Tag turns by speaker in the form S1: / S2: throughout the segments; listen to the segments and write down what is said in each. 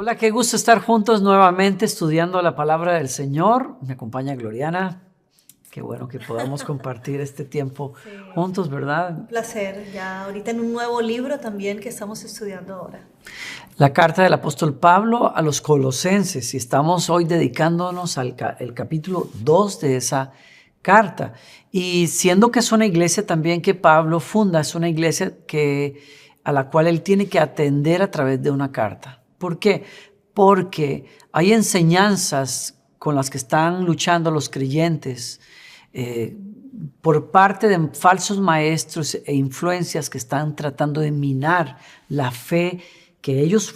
S1: Hola, qué gusto estar juntos nuevamente estudiando la palabra del Señor. Me acompaña Gloriana. Qué bueno que podamos compartir este tiempo juntos, ¿verdad?
S2: Un placer, ya ahorita en un nuevo libro también que estamos estudiando ahora.
S1: La carta del apóstol Pablo a los Colosenses, y estamos hoy dedicándonos al el capítulo 2 de esa carta. Y siendo que es una iglesia también que Pablo funda, es una iglesia a la cual él tiene que atender a través de una carta. ¿Por qué? Porque hay enseñanzas con las que están luchando los creyentes por parte de falsos maestros e influencias que están tratando de minar la fe que ellos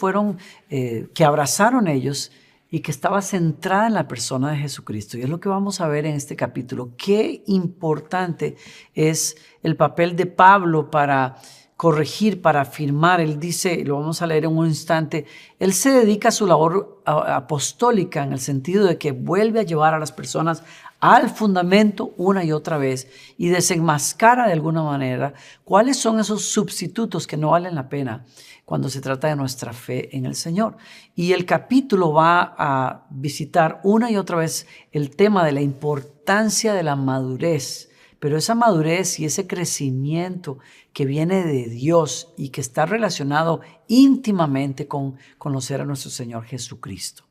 S1: que abrazaron ellos y que estaba centrada en la persona de Jesucristo. Y es lo que vamos a ver en este capítulo. Qué importante es el papel de Pablo para corregir, para afirmar. Él dice, lo vamos a leer en un instante, él se dedica a su labor apostólica en el sentido de que vuelve a llevar a las personas al fundamento una y otra vez y desenmascara de alguna manera cuáles son esos sustitutos que no valen la pena cuando se trata de nuestra fe en el Señor. Y el capítulo va a visitar una y otra vez el tema de la importancia de la madurez, pero esa madurez y ese crecimiento que viene de Dios y que está relacionado íntimamente con conocer a nuestro Señor Jesucristo.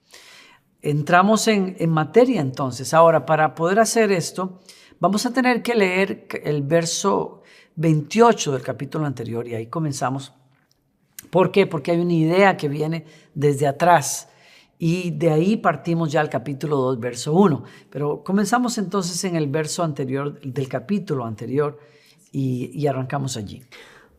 S1: Entramos en materia entonces. Ahora, para poder hacer esto, vamos a tener que leer el verso 28 del capítulo anterior y ahí comenzamos. ¿Por qué? Porque hay una idea que viene desde atrás y de ahí partimos ya al capítulo 2, verso 1. Pero comenzamos entonces en el verso anterior del capítulo anterior y arrancamos allí.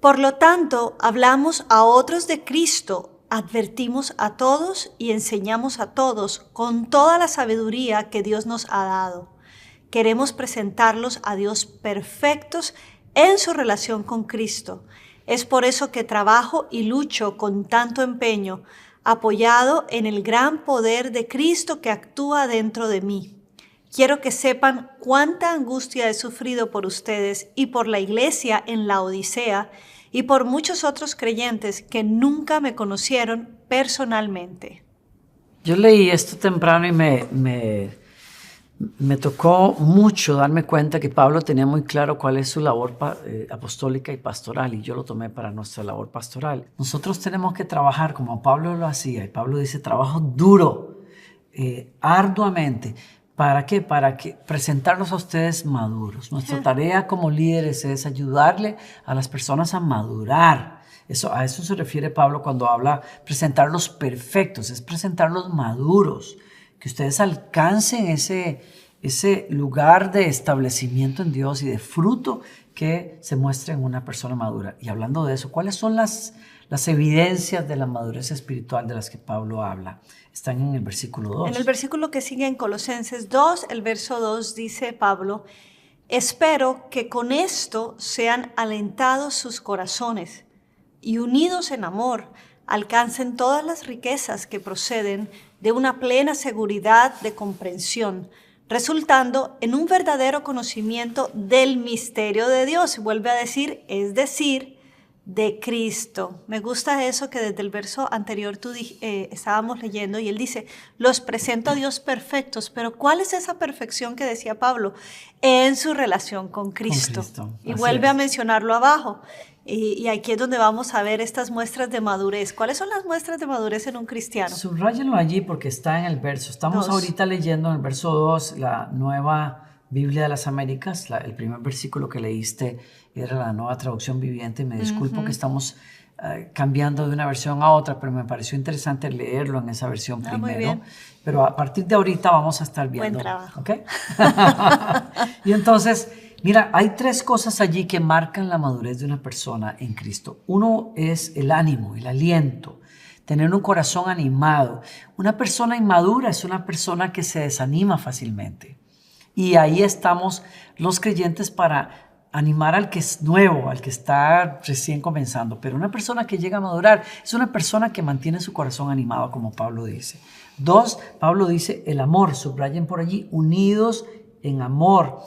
S2: Por lo tanto, hablamos a otros de Cristo, advertimos a todos y enseñamos a todos con toda la sabiduría que Dios nos ha dado. Queremos presentarlos a Dios perfectos en su relación con Cristo. Es por eso que trabajo y lucho con tanto empeño, apoyado en el gran poder de Cristo que actúa dentro de mí. Quiero que sepan cuánta angustia he sufrido por ustedes y por la iglesia en la Odisea y por muchos otros creyentes que nunca me conocieron personalmente.
S1: Yo leí esto temprano y me tocó mucho darme cuenta que Pablo tenía muy claro cuál es su labor apostólica y pastoral, y yo lo tomé para nuestra labor pastoral. Nosotros tenemos que trabajar como Pablo lo hacía, y Pablo dice trabajo duro, arduamente. ¿Para qué? Para presentarlos a ustedes maduros. Nuestra tarea como líderes es ayudarle a las personas a madurar. A eso se refiere Pablo cuando habla presentarlos perfectos, es presentarlos maduros, que ustedes alcancen ese lugar de establecimiento en Dios y de fruto que se muestre en una persona madura. Y hablando de eso, ¿cuáles son las evidencias de la madurez espiritual de las que Pablo habla? Están en el versículo 2.
S2: En el versículo que sigue en Colosenses 2, el verso 2 dice Pablo, espero que con esto sean alentados sus corazones y unidos en amor, alcancen todas las riquezas que proceden de una plena seguridad de comprensión, resultando en un verdadero conocimiento del misterio de Dios. Y vuelve a decir, es decir, de Cristo. Me gusta eso que desde el verso anterior estábamos leyendo y él dice, los presento a Dios perfectos, pero ¿cuál es esa perfección que decía Pablo? En su relación con Cristo. Y vuelve a mencionarlo abajo. Y aquí es donde vamos a ver estas muestras de madurez. ¿Cuáles son las muestras de madurez en un cristiano?
S1: Subráyenlo allí porque está en el verso. Estamos ahorita leyendo en el verso 2 la nueva Biblia de las Américas. El primer versículo que leíste era la Nueva Traducción Viviente. Me disculpo que estamos cambiando de una versión a otra, pero me pareció interesante leerlo en esa versión primero. Muy bien. Pero a partir de ahorita vamos a estar viendo.
S2: Buen trabajo.
S1: ¿Okay? Y entonces, mira, hay tres cosas allí que marcan la madurez de una persona en Cristo. Uno es el ánimo, el aliento, tener un corazón animado. Una persona inmadura es una persona que se desanima fácilmente. Y ahí estamos los creyentes para animar al que es nuevo, al que está recién comenzando. Pero una persona que llega a madurar es una persona que mantiene su corazón animado, como Pablo dice. 2, Pablo dice el amor, subrayen por allí, unidos en amor.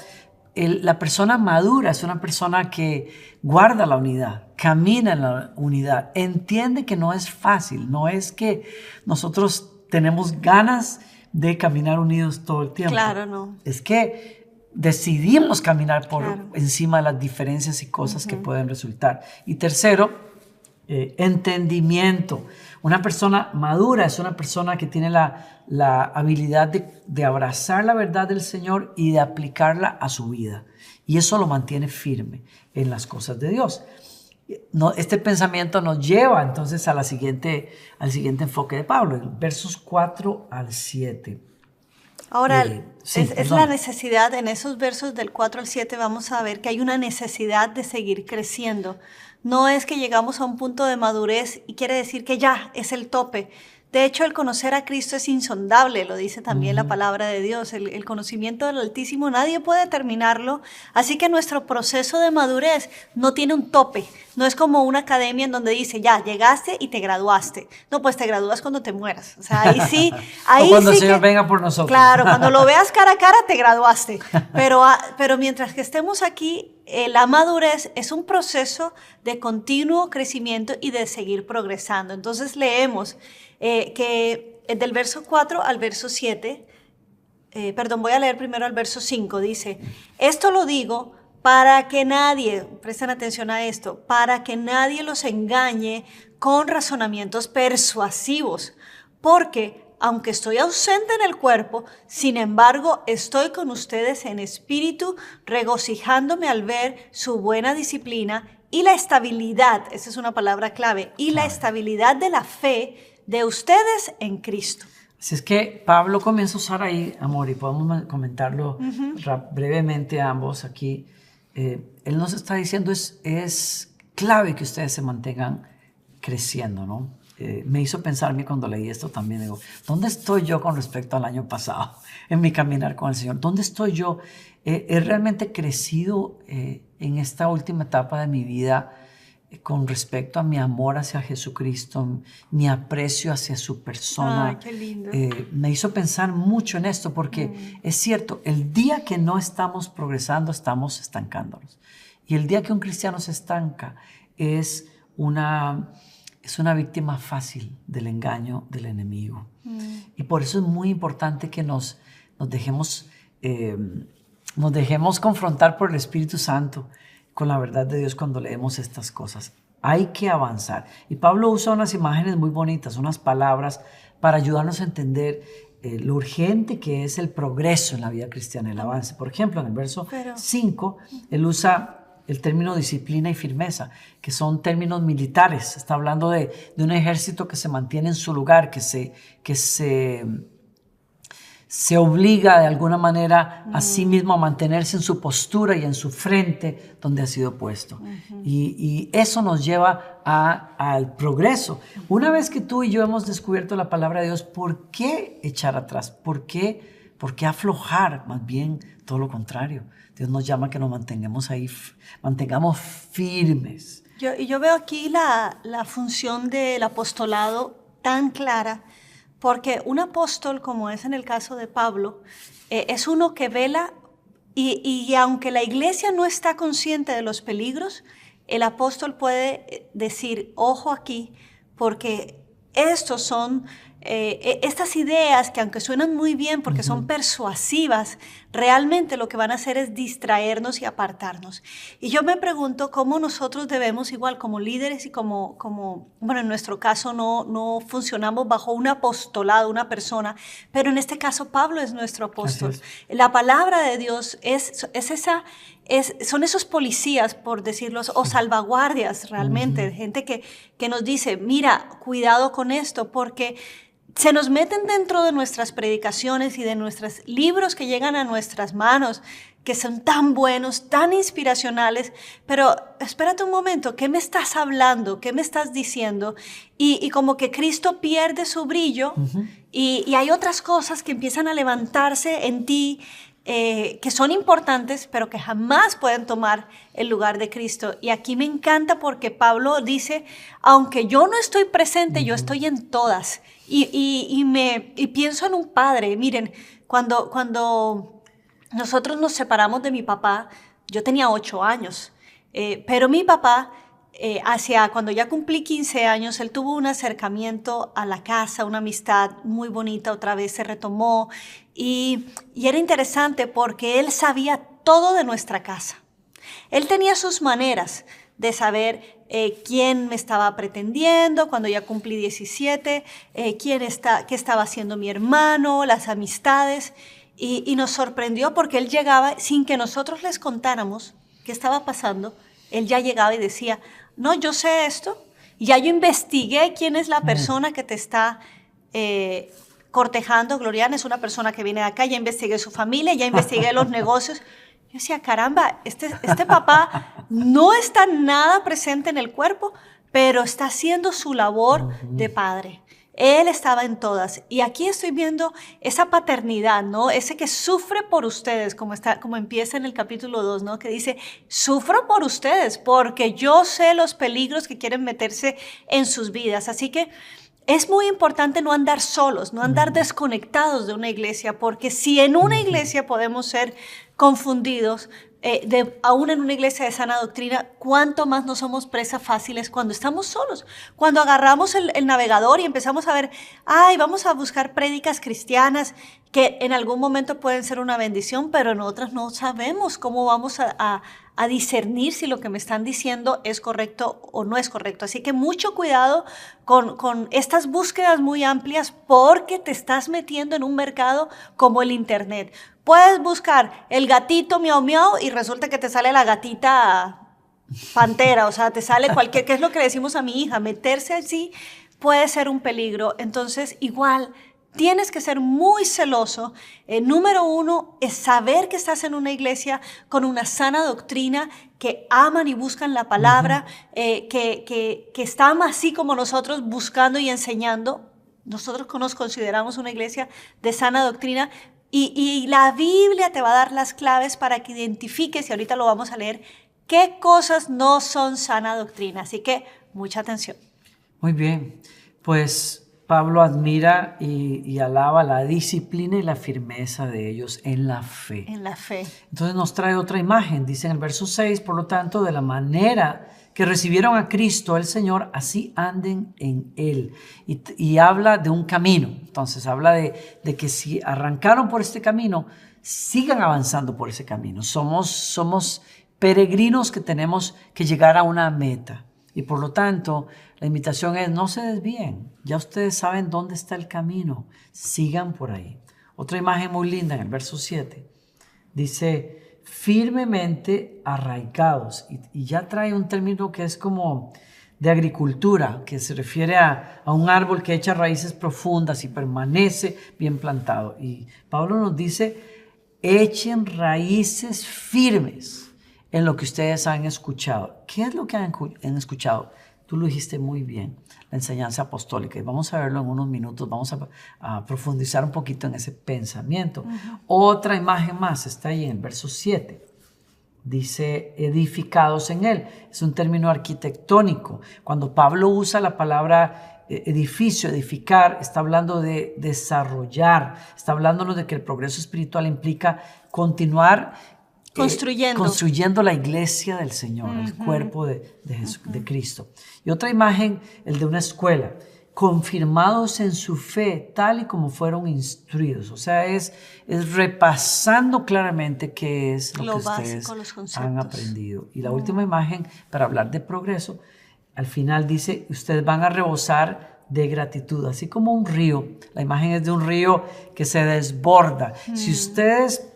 S1: la persona madura es una persona que guarda la unidad, camina en la unidad, entiende que no es fácil, no es que nosotros tenemos ganas de caminar unidos todo el tiempo.
S2: Claro, no.
S1: Es que decidimos caminar por
S2: Claro.
S1: encima de las diferencias y cosas que pueden resultar. Y tercero, entendimiento. Una persona madura es una persona que tiene la habilidad de abrazar la verdad del Señor y de aplicarla a su vida. Y eso lo mantiene firme en las cosas de Dios. Este pensamiento nos lleva entonces al siguiente enfoque de Pablo, versos 4 al 7.
S2: Ahora,
S1: sí,
S2: es la necesidad, en esos versos del 4 al 7 vamos a ver que hay una necesidad de seguir creciendo. No es que llegamos a un punto de madurez y quiere decir que ya es el tope. De hecho, el conocer a Cristo es insondable, lo dice también la palabra de Dios. El conocimiento del Altísimo nadie puede terminarlo. Así que nuestro proceso de madurez no tiene un tope. No es como una academia en donde dice, ya, llegaste y te graduaste. No, pues te gradúas cuando te mueras. O sea, ahí sí. Ahí
S1: o cuando
S2: sí
S1: el Señor venga por nosotros.
S2: Claro, cuando lo veas cara a cara te graduaste. Pero mientras que estemos aquí, la madurez es un proceso de continuo crecimiento y de seguir progresando. Entonces leemos que del verso 4 al verso 7, voy a leer primero al verso 5, dice, esto lo digo para que nadie, presten atención a esto, para que nadie los engañe con razonamientos persuasivos, porque aunque estoy ausente en el cuerpo, sin embargo estoy con ustedes en espíritu, regocijándome al ver su buena disciplina y la estabilidad, esa es una palabra clave, y la estabilidad de la fe de ustedes en Cristo.
S1: Así es que Pablo comienza a usar ahí, amor, y podemos comentarlo brevemente a ambos aquí. Él nos está diciendo es clave que ustedes se mantengan creciendo, ¿no? Me hizo pensarme cuando leí esto también, digo, ¿dónde estoy yo con respecto al año pasado en mi caminar con el Señor? ¿Dónde estoy yo? ¿He realmente crecido en esta última etapa de mi vida con respecto a mi amor hacia Jesucristo, mi aprecio hacia su persona?
S2: Ay, qué lindo.
S1: Me hizo pensar mucho en esto porque es cierto, el día que no estamos progresando, estamos estancándonos. Y el día que un cristiano se estanca es una víctima fácil del engaño del enemigo. Y por eso es muy importante que nos dejemos confrontar por el Espíritu Santo con la verdad de Dios cuando leemos estas cosas. Hay que avanzar. Y Pablo usa unas imágenes muy bonitas, unas palabras para ayudarnos a entender lo urgente que es el progreso en la vida cristiana, el avance. Por ejemplo, en el verso 5, él usa el término disciplina y firmeza, que son términos militares. Está hablando de un ejército que se mantiene en su lugar, que se obliga de alguna manera a sí mismo a mantenerse en su postura y en su frente donde ha sido puesto. Y eso nos lleva al progreso. Una vez que tú y yo hemos descubierto la palabra de Dios, ¿por qué echar atrás? ¿Por qué aflojar? Más bien todo lo contrario. Dios nos llama a que nos mantengamos ahí, mantengamos firmes.
S2: Yo veo aquí la función del apostolado tan clara, porque un apóstol, como es en el caso de Pablo, es uno que vela y aunque la iglesia no está consciente de los peligros, el apóstol puede decir, ojo aquí, porque estos son estas ideas que aunque suenan muy bien porque son persuasivas, realmente lo que van a hacer es distraernos y apartarnos. Y yo me pregunto cómo nosotros debemos, igual como líderes y como bueno, en nuestro caso no funcionamos bajo un apostolado, una persona, pero en este caso Pablo es nuestro apóstol. La palabra de Dios son esos policías, por decirlo, o salvaguardias realmente, gente que nos dice, mira, cuidado con esto, porque se nos meten dentro de nuestras predicaciones y de nuestros libros que llegan a nuestras manos, que son tan buenos, tan inspiracionales, pero espérate un momento, ¿qué me estás hablando? ¿Qué me estás diciendo? Y como que Cristo pierde su brillo y hay otras cosas que empiezan a levantarse en ti, que son importantes, pero que jamás pueden tomar el lugar de Cristo. Y aquí me encanta porque Pablo dice, aunque yo no estoy presente, yo estoy en todas. Y pienso en un padre. Miren, cuando nosotros nos separamos de mi papá, yo tenía 8 años, pero mi papá, cuando ya cumplí 15 años, él tuvo un acercamiento a la casa, una amistad muy bonita, otra vez se retomó, y era interesante porque él sabía todo de nuestra casa. Él tenía sus maneras de saber quién me estaba pretendiendo cuando ya cumplí 17, qué estaba haciendo mi hermano, las amistades. Y nos sorprendió porque él llegaba sin que nosotros les contáramos qué estaba pasando. Él ya llegaba y decía, no, yo sé esto, ya yo investigué quién es la persona que te está cortejando. Gloriana es una persona que viene de acá, ya investigué su familia, ya investigué los negocios. Yo decía, caramba, este papá no está nada presente en el cuerpo, pero está haciendo su labor de padre. Él estaba en todas. Y aquí estoy viendo esa paternidad, ¿no? Ese que sufre por ustedes, como empieza en el capítulo 2, ¿no? Que dice, sufro por ustedes porque yo sé los peligros que quieren meterse en sus vidas. Así que es muy importante no andar solos, no andar desconectados de una iglesia, porque si en una iglesia podemos ser confundidos, aún en una iglesia de sana doctrina, cuánto más no somos presas fáciles cuando estamos solos. Cuando agarramos el navegador y empezamos a ver, vamos a buscar prédicas cristianas que en algún momento pueden ser una bendición, pero en otras no sabemos cómo vamos a discernir si lo que me están diciendo es correcto o no es correcto. Así que mucho cuidado con estas búsquedas muy amplias, porque te estás metiendo en un mercado como el internet. Puedes buscar el gatito miau miau y resulta que te sale la gatita pantera, o sea, te sale cualquier, que es lo que le decimos a mi hija, meterse así puede ser un peligro. Entonces, igual, tienes que ser muy celoso. Número 1 es saber que estás en una iglesia con una sana doctrina, que aman y buscan la palabra, que están así como nosotros buscando y enseñando. Nosotros nos consideramos una iglesia de sana doctrina, y la Biblia te va a dar las claves para que identifiques, y ahorita lo vamos a leer, qué cosas no son sana doctrina. Así que mucha atención.
S1: Muy bien, pues Pablo admira y alaba la disciplina y la firmeza de ellos en la fe.
S2: En la fe.
S1: Entonces nos trae otra imagen, dice en el verso 6, por lo tanto, de la manera que recibieron a Cristo el Señor, así anden en Él. Y habla de un camino. Entonces habla de que si arrancaron por este camino, sigan avanzando por ese camino. Somos peregrinos que tenemos que llegar a una meta. Y por lo tanto, la invitación es, no se desvíen. Ya ustedes saben dónde está el camino. Sigan por ahí. Otra imagen muy linda en el verso 7. Dice, firmemente arraigados. Y ya trae un término que es como de agricultura, que se refiere a un árbol que echa raíces profundas y permanece bien plantado. Y Pablo nos dice, echen raíces firmes en lo que ustedes han escuchado. ¿Qué es lo que han escuchado? Tú lo dijiste muy bien, la enseñanza apostólica. Y vamos a verlo en unos minutos, vamos a profundizar un poquito en ese pensamiento. Otra imagen más está ahí en el verso 7. Dice, edificados en él. Es un término arquitectónico. Cuando Pablo usa la palabra edificio, edificar, está hablando de desarrollar, está hablándonos de que el progreso espiritual implica continuar construyendo la iglesia del Señor, el cuerpo de Cristo. Y otra imagen, el de una escuela, confirmados en su fe, tal y como fueron instruidos. O sea, es repasando claramente qué es lo que
S2: básico,
S1: ustedes han aprendido. Y la última imagen, para hablar de progreso, al final dice, ustedes van a rebosar de gratitud, así como un río. La imagen es de un río que se desborda. Si ustedes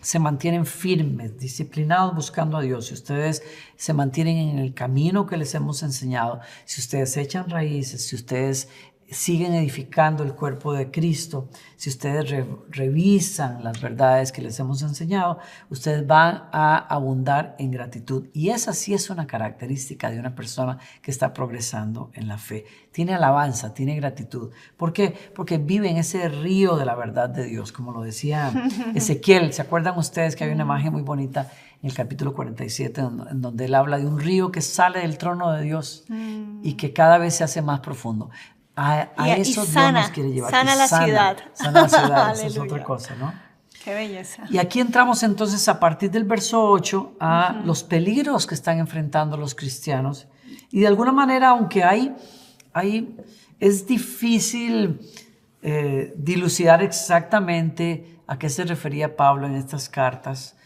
S1: se mantienen firmes, disciplinados buscando a Dios, si ustedes se mantienen en el camino que les hemos enseñado, si ustedes echan raíces, si ustedes siguen edificando el cuerpo de Cristo, si ustedes revisan las verdades que les hemos enseñado, ustedes van a abundar en gratitud. Y esa sí es una característica de una persona que está progresando en la fe. Tiene alabanza, tiene gratitud. ¿Por qué? Porque vive en ese río de la verdad de Dios, como lo decía Ezequiel. ¿Se acuerdan ustedes que hay una imagen muy bonita en el capítulo 47, en donde él habla de un río que sale del trono de Dios y que cada vez se hace más profundo? A eso Dios nos quiere llevar.
S2: Sana la ciudad.
S1: Sana la ciudad, esa es otra cosa, ¿no?
S2: Qué belleza.
S1: Y aquí entramos entonces a partir del verso 8 a los peligros que están enfrentando los cristianos. Y de alguna manera, aunque es difícil dilucidar exactamente a qué se refería Pablo en estas cartas.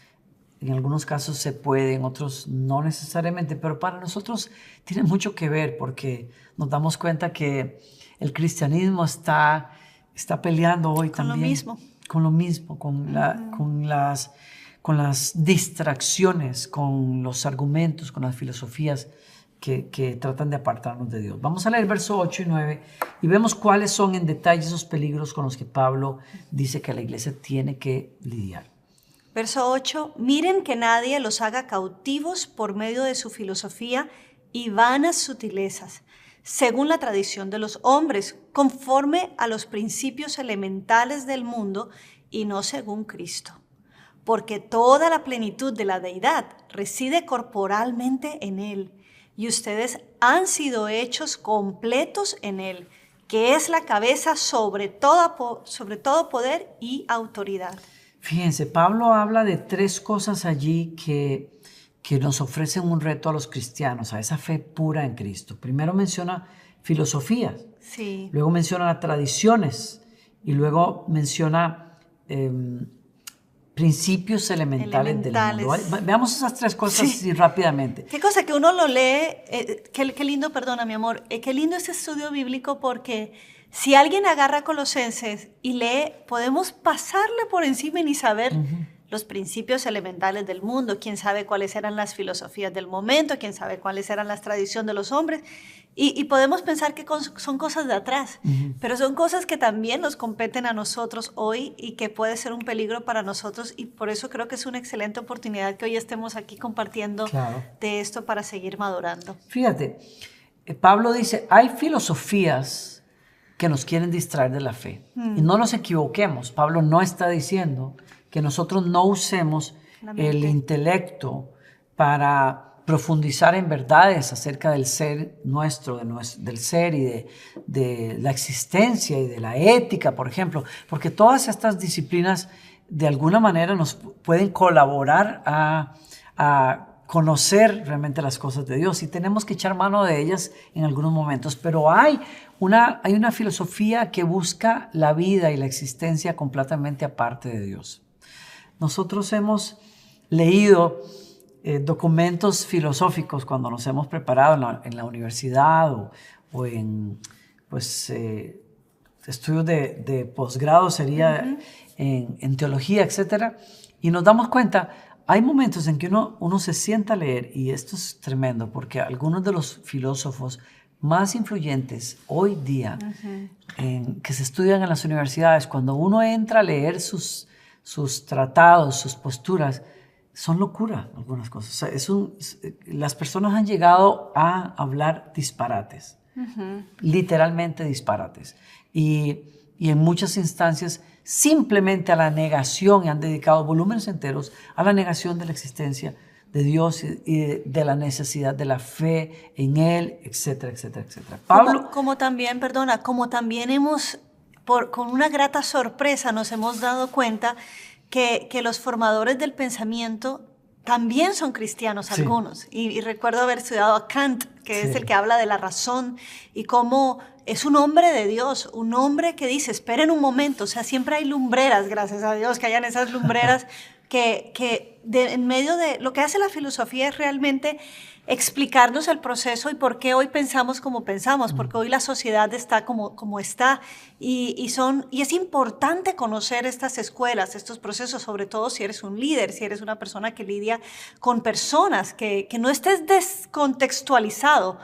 S1: En algunos casos se puede, en otros no necesariamente, pero para nosotros tiene mucho que ver porque nos damos cuenta que el cristianismo está peleando hoy
S2: Con
S1: también.
S2: lo mismo.
S1: Con lo mismo, con las distracciones, con los argumentos, con las filosofías que tratan de apartarnos de Dios. Vamos a leer versos 8 y 9 y vemos cuáles son en detalle esos peligros con los que Pablo dice que la iglesia tiene que lidiar.
S2: Verso 8, miren que nadie los haga cautivos por medio de su filosofía y vanas sutilezas, según la tradición de los hombres, conforme a los principios elementales del mundo y no según Cristo. Porque toda la plenitud de la deidad reside corporalmente en Él, y ustedes han sido hechos completos en Él, que es la cabeza sobre todo poder y autoridad.
S1: Fíjense, Pablo habla de tres cosas allí que nos ofrecen un reto a los cristianos, a esa fe pura en Cristo. Primero menciona filosofías,
S2: Sí.
S1: luego menciona tradiciones y luego menciona principios elementales del mundo. Veamos esas tres cosas así rápidamente.
S2: Qué cosa que uno lo lee, qué lindo, perdona mi amor, qué lindo este estudio bíblico porque si alguien agarra Colosenses y lee, podemos pasarle por encima y ni saber los principios elementales del mundo, quién sabe cuáles eran las filosofías del momento, quién sabe cuáles eran las tradiciones de los hombres, y podemos pensar que son cosas de atrás, pero son cosas que también nos competen a nosotros hoy y que puede ser un peligro para nosotros, y por eso creo que es una excelente oportunidad que hoy estemos aquí compartiendo de esto para seguir madurando.
S1: Fíjate, Pablo dice, hay filosofías que nos quieren distraer de la fe. Y no nos equivoquemos, Pablo no está diciendo que nosotros no usemos el intelecto para profundizar en verdades acerca del ser nuestro, del ser y de la existencia y de la ética, por ejemplo, porque todas estas disciplinas de alguna manera nos pueden colaborar a conocer realmente las cosas de Dios y tenemos que echar mano de ellas en algunos momentos, pero hay una filosofía que busca la vida y la existencia completamente aparte de Dios. Nosotros hemos leído documentos filosóficos cuando nos hemos preparado en la universidad o en estudios de posgrado, sería en teología, etc. Y nos damos cuenta, hay momentos en que uno se sienta a leer, y esto es tremendo, porque algunos de los filósofos más influyentes hoy día que se estudian en las universidades, cuando uno entra a leer sus tratados, sus posturas, son locura algunas cosas. O sea, las personas han llegado a hablar disparates, literalmente disparates. Y en muchas instancias simplemente a la negación, y han dedicado volúmenes enteros a la negación de la existencia de Dios y de la necesidad de la fe en Él, etcétera, etcétera, etcétera. Pablo,
S2: como también hemos, con una grata sorpresa, nos hemos dado cuenta que los formadores del pensamiento también son cristianos, algunos. Y recuerdo haber estudiado a Kant, que es el que habla de la razón y cómo es un hombre de Dios, un hombre que dice, esperen un momento, o sea, siempre hay lumbreras, gracias a Dios que hayan esas lumbreras en medio de lo que hace la filosofía es realmente explicarnos el proceso y por qué hoy pensamos como pensamos, porque hoy la sociedad está como está y es importante conocer estas escuelas, estos procesos, sobre todo si eres un líder, si eres una persona que lidia con personas, que no estés descontextualizado.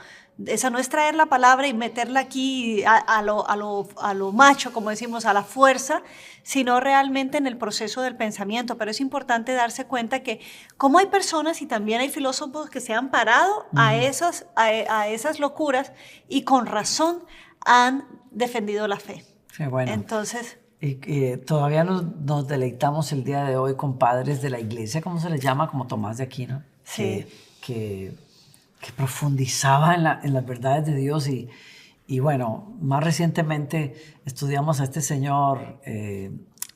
S2: Esa no es traer la palabra y meterla aquí a lo macho, como decimos, a la fuerza, sino realmente en el proceso del pensamiento. Pero es importante darse cuenta que como hay personas y también hay filósofos que se han parado a esas locuras y con razón han defendido la fe.
S1: Sí, bueno.
S2: Entonces...
S1: Y todavía nos deleitamos el día de hoy con padres de la iglesia, ¿cómo se les llama? Como Tomás de Aquino.
S2: Sí.
S1: Que profundizaba en las verdades de Dios y bueno, más recientemente estudiamos a este señor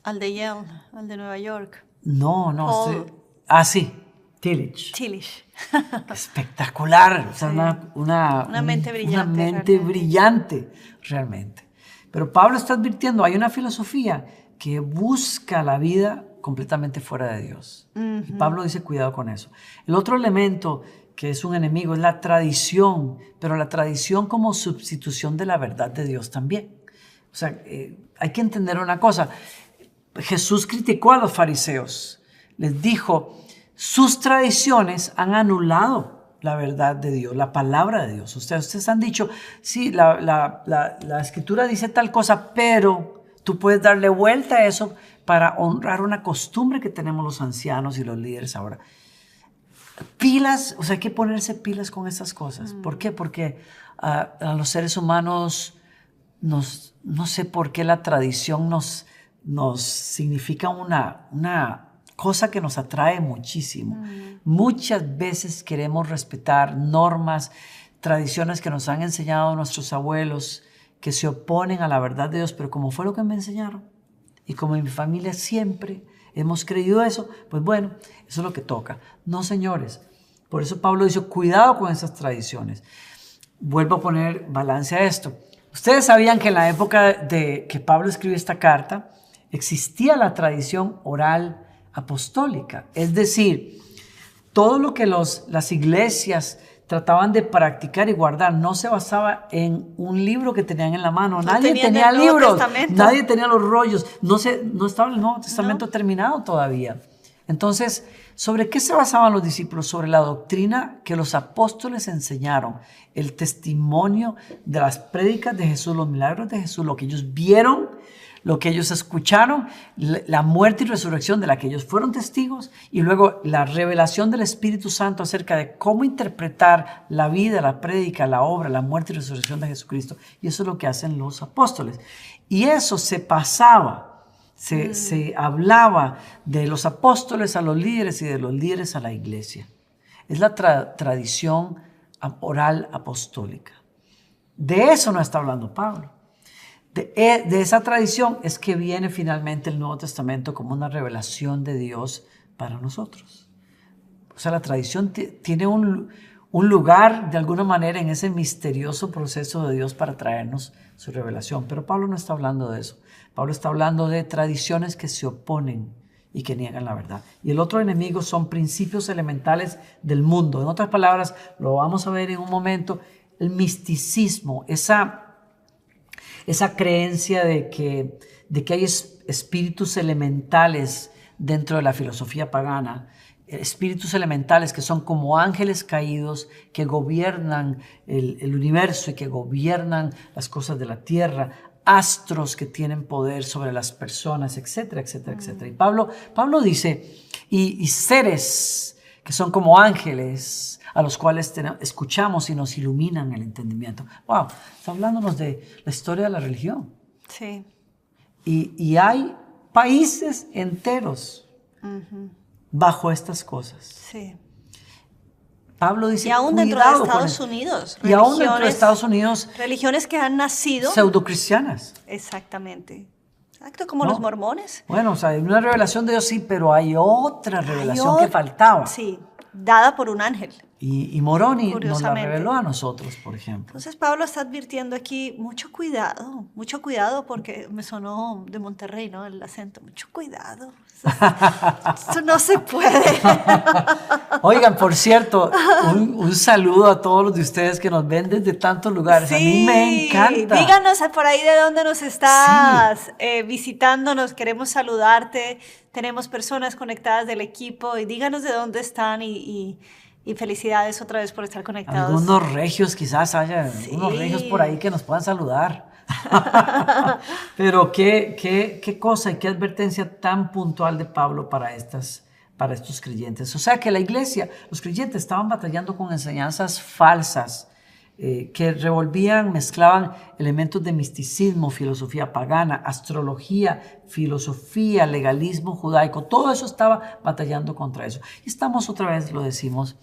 S2: Al de Yale, al de Nueva York.
S1: No,
S2: Paul.
S1: sí, Tillich.
S2: Tillich.
S1: Espectacular, o sea,
S2: Sí. Una mente brillante,
S1: una mente
S2: realmente.
S1: brillante, realmente. Pero Pablo está advirtiendo, hay una filosofía que busca la vida completamente fuera de Dios. Y Pablo dice, cuidado con eso. El otro elemento que es un enemigo es la tradición, pero la tradición como sustitución de la verdad de Dios también. O sea, hay que entender una cosa. Jesús criticó a los fariseos, les dijo, sus tradiciones han anulado la verdad de Dios, la palabra de Dios. Ustedes han dicho, sí, la escritura dice tal cosa, pero tú puedes darle vuelta a eso para honrar una costumbre que tenemos los ancianos y los líderes ahora. Pilas, o sea, hay que ponerse pilas con esas cosas. ¿Por qué? Porque a los seres humanos, no sé por qué la tradición nos significa una cosa que nos atrae muchísimo. Muchas veces queremos respetar normas, tradiciones que nos han enseñado nuestros abuelos, que se oponen a la verdad de Dios, pero como fue lo que me enseñaron, y como en mi familia siempre hemos creído eso, pues bueno, eso es lo que toca. No, señores. Por eso Pablo dice, cuidado con esas tradiciones. Vuelvo a poner balance a esto. Ustedes sabían que en la época de que Pablo escribió esta carta, existía la tradición oral apostólica. Es decir, todo lo que las iglesias trataban de practicar y guardar no se basaba en un libro que tenían en la mano. Nadie tenía libros, nadie tenía los rollos. No estaba el Nuevo Testamento terminado todavía. Entonces, ¿sobre qué se basaban los discípulos? Sobre la doctrina que los apóstoles enseñaron, el testimonio de las prédicas de Jesús, los milagros de Jesús, lo que ellos vieron, lo que ellos escucharon, la muerte y resurrección de la que ellos fueron testigos, y luego la revelación del Espíritu Santo acerca de cómo interpretar la vida, la prédica, la obra, la muerte y resurrección de Jesucristo. Y eso es lo que hacen los apóstoles. Y eso se pasaba, se hablaba de los apóstoles a los líderes y de los líderes a la iglesia. Es la tradición oral apostólica. De eso no está hablando Pablo. De esa tradición es que viene finalmente el Nuevo Testamento como una revelación de Dios para nosotros. O sea, la tradición tiene un lugar de alguna manera en ese misterioso proceso de Dios para traernos su revelación. Pero Pablo no está hablando de eso. Pablo está hablando de tradiciones que se oponen y que niegan la verdad. Y el otro enemigo son principios elementales del mundo. En otras palabras, lo vamos a ver en un momento, el misticismo, esa creencia de que hay espíritus elementales dentro de la filosofía pagana, espíritus elementales que son como ángeles caídos que gobiernan el universo y que gobiernan las cosas de la tierra, astros que tienen poder sobre las personas, etcétera, etcétera, etcétera. Y Pablo dice, y seres que son como ángeles, a los cuales escuchamos y nos iluminan el entendimiento. Wow, está hablándonos de la historia de la religión.
S2: Sí.
S1: Y hay países enteros bajo estas cosas.
S2: Sí.
S1: Pablo dice,
S2: y aún dentro de Estados Unidos.
S1: Y aún dentro de Estados Unidos.
S2: Religiones que han nacido.
S1: Pseudocristianas.
S2: Exactamente. Exacto, como los mormones.
S1: Bueno, o sea, hay una revelación de Dios, sí, pero hay otra revelación que faltaba.
S2: Sí, dada por un ángel.
S1: Y Moroni nos la reveló a nosotros, por ejemplo.
S2: Entonces Pablo está advirtiendo aquí, mucho cuidado, porque me sonó de Monterrey, ¿no? El acento, mucho cuidado. Eso no se puede.
S1: Oigan, por cierto, un saludo a todos los de ustedes que nos ven desde tantos lugares.
S2: Sí,
S1: a mí me encanta.
S2: Díganos por ahí de dónde nos estás visitando, nos queremos saludarte. Tenemos personas conectadas del equipo y díganos de dónde están y felicidades otra vez por estar conectados.
S1: Algunos regios, quizás haya unos regios por ahí que nos puedan saludar. Pero qué cosa y qué advertencia tan puntual de Pablo para estos creyentes. O sea que la iglesia, los creyentes estaban batallando con enseñanzas falsas que mezclaban elementos de misticismo, filosofía pagana, astrología, filosofía, legalismo judaico. Todo eso estaba batallando contra eso. Y estamos otra vez, lo decimos,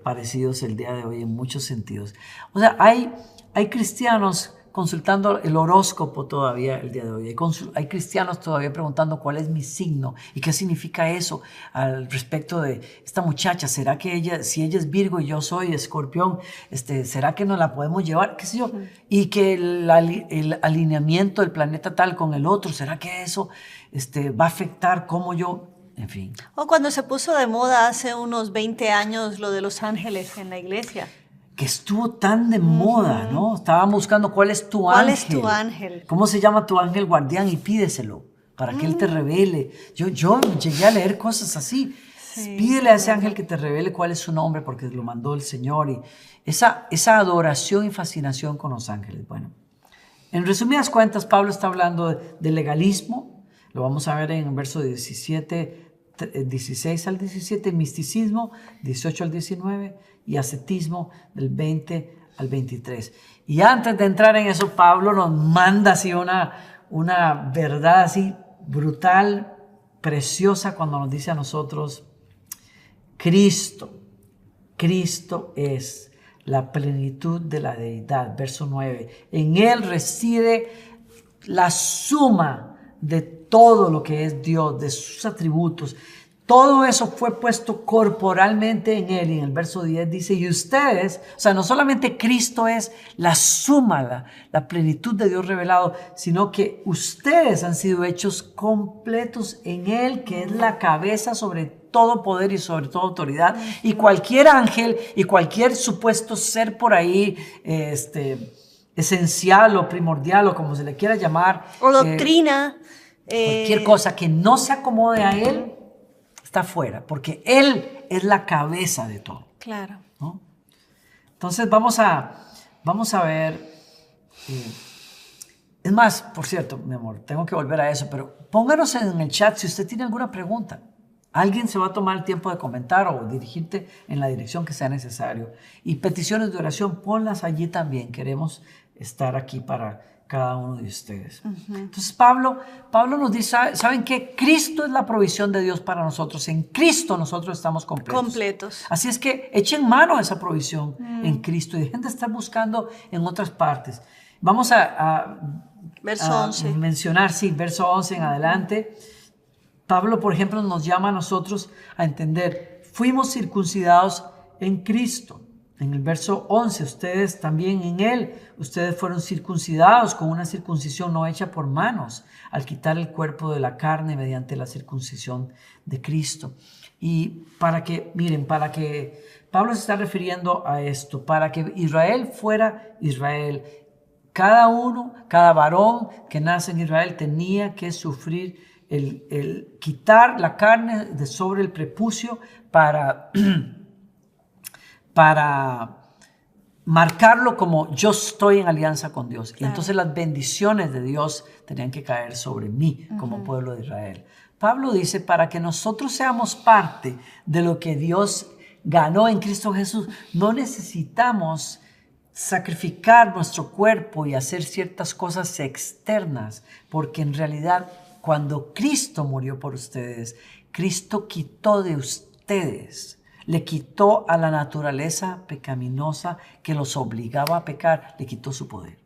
S1: parecidos el día de hoy en muchos sentidos. O sea, hay cristianos consultando el horóscopo todavía el día de hoy. Hay cristianos todavía preguntando cuál es mi signo y qué significa eso al respecto de esta muchacha. ¿Será que si ella es Virgo y yo soy Escorpión, será que nos la podemos llevar? ¿Qué sé yo? Y que el alineamiento del planeta tal con el otro, ¿será que eso va a afectar cómo yo... En fin.
S2: O cuando se puso de moda hace unos 20 años lo de los ángeles en la iglesia.
S1: Que estuvo tan de moda, ¿no? Estaban buscando cuál es tu ángel.
S2: ¿Cuál es tu ángel?
S1: ¿Cómo se llama tu ángel guardián? Y pídeselo para que él te revele. Yo llegué a leer cosas así. Sí, pídele a ese ángel que te revele cuál es su nombre porque lo mandó el Señor. Y esa adoración y fascinación con los ángeles. Bueno, en resumidas cuentas, Pablo está hablando de legalismo. Lo vamos a ver en el verso 16 al 17, misticismo, 18 al 19, y ascetismo, del 20 al 23. Y antes de entrar en eso, Pablo nos manda así una verdad así brutal, preciosa, cuando nos dice a nosotros, Cristo es la plenitud de la deidad. Verso 9, en Él reside la suma de todo lo que es Dios, de sus atributos. Todo eso fue puesto corporalmente en Él. Y en el verso 10 dice, y ustedes, o sea, no solamente Cristo es la suma, la plenitud de Dios revelado, sino que ustedes han sido hechos completos en Él, que es la cabeza sobre todo poder y sobre toda autoridad. Y cualquier ángel y cualquier supuesto ser por ahí, esencial o primordial o como se le quiera llamar.
S2: O doctrina.
S1: Cualquier cosa que no se acomode a Él está fuera, porque Él es la cabeza de todo.
S2: Claro.
S1: ¿No? Entonces vamos a ver. Es más, por cierto, mi amor, tengo que volver a eso, pero pónganos en el chat si usted tiene alguna pregunta. Alguien se va a tomar el tiempo de comentar o dirigirte en la dirección que sea necesario. Y peticiones de oración, ponlas allí también. Queremos estar aquí para cada uno de ustedes. Entonces Pablo nos dice, ¿saben qué? Cristo es la provisión de Dios para nosotros. En Cristo nosotros estamos completos. Así es que echen mano a esa provisión en Cristo y dejen de estar buscando en otras partes. Vamos a
S2: verso 11.
S1: Mencionar, sí, verso 11 en adelante. Pablo, por ejemplo, nos llama a nosotros a entender, fuimos circuncidados en Cristo. En el verso 11, ustedes también en Él, ustedes fueron circuncidados con una circuncisión no hecha por manos, al quitar el cuerpo de la carne mediante la circuncisión de Cristo. Y para que Pablo se está refiriendo a esto, para que Israel fuera Israel. Cada varón que nace en Israel tenía que sufrir el quitar la carne de sobre el prepucio para marcarlo como yo estoy en alianza con Dios. Claro. Y entonces las bendiciones de Dios tenían que caer sobre mí como pueblo de Israel. Pablo dice, para que nosotros seamos parte de lo que Dios ganó en Cristo Jesús, no necesitamos sacrificar nuestro cuerpo y hacer ciertas cosas externas, porque en realidad cuando Cristo murió por ustedes, Cristo quitó de ustedes, le quitó a la naturaleza pecaminosa que los obligaba a pecar, le quitó su poder.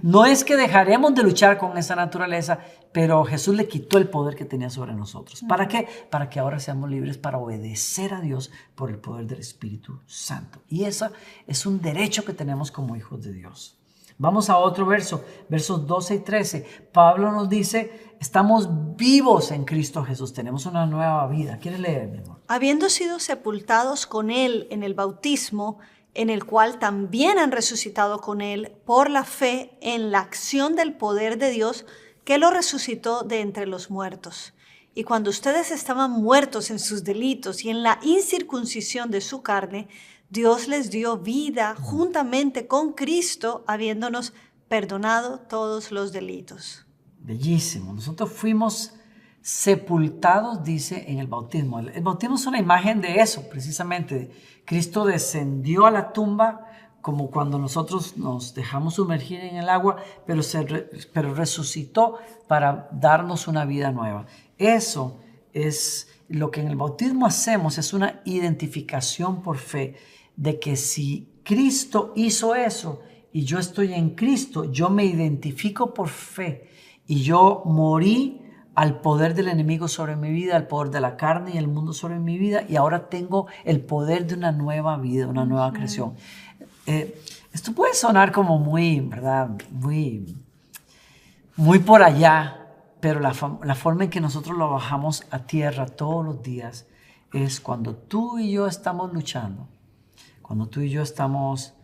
S1: No es que dejaremos de luchar con esa naturaleza, pero Jesús le quitó el poder que tenía sobre nosotros. ¿Para qué? Para que ahora seamos libres para obedecer a Dios por el poder del Espíritu Santo. Y eso es un derecho que tenemos como hijos de Dios. Vamos a otro verso, versos 12 y 13. Pablo nos dice, estamos vivos en Cristo Jesús, tenemos una nueva vida. ¿Quieres leer, mi amor?
S2: Habiendo sido sepultados con Él en el bautismo, en el cual también han resucitado con Él por la fe en la acción del poder de Dios que lo resucitó de entre los muertos. Y cuando ustedes estaban muertos en sus delitos y en la incircuncisión de su carne, Dios les dio vida juntamente con Cristo, habiéndonos perdonado todos los delitos.
S1: Bellísimo. Nosotros fuimos sepultados, dice, en el bautismo. El bautismo es una imagen de eso, precisamente. Cristo descendió a la tumba como cuando nosotros nos dejamos sumergir en el agua, pero resucitó para darnos una vida nueva. Eso es lo que en el bautismo hacemos, es una identificación por fe de que si Cristo hizo eso, y yo estoy en Cristo, yo me identifico por fe y yo morí al poder del enemigo sobre mi vida, al poder de la carne y el mundo sobre mi vida, y ahora tengo el poder de una nueva vida, una nueva creación. Esto puede sonar como muy, ¿verdad? Muy por allá, pero la forma en que nosotros lo bajamos a tierra todos los días es cuando tú y yo estamos luchando, cuando tú y yo estamos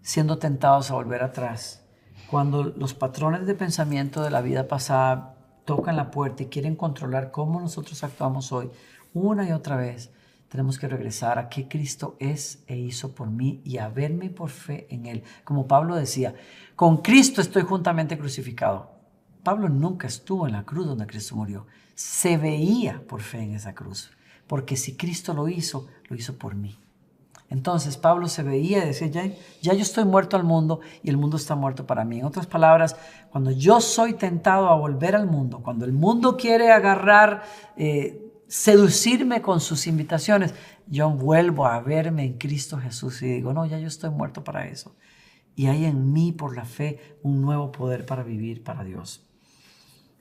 S1: siendo tentados a volver atrás, cuando los patrones de pensamiento de la vida pasada tocan la puerta y quieren controlar cómo nosotros actuamos hoy, una y otra vez, tenemos que regresar a qué Cristo es e hizo por mí y a verme por fe en Él. Como Pablo decía, con Cristo estoy juntamente crucificado. Pablo nunca estuvo en la cruz donde Cristo murió. Se veía por fe en esa cruz, porque si Cristo lo hizo por mí. Entonces Pablo se veía y decía, ya yo estoy muerto al mundo y el mundo está muerto para mí. En otras palabras, cuando yo soy tentado a volver al mundo, cuando el mundo quiere seducirme con sus invitaciones, yo vuelvo a verme en Cristo Jesús y digo, no, ya yo estoy muerto para eso. Y hay en mí, por la fe, un nuevo poder para vivir para Dios.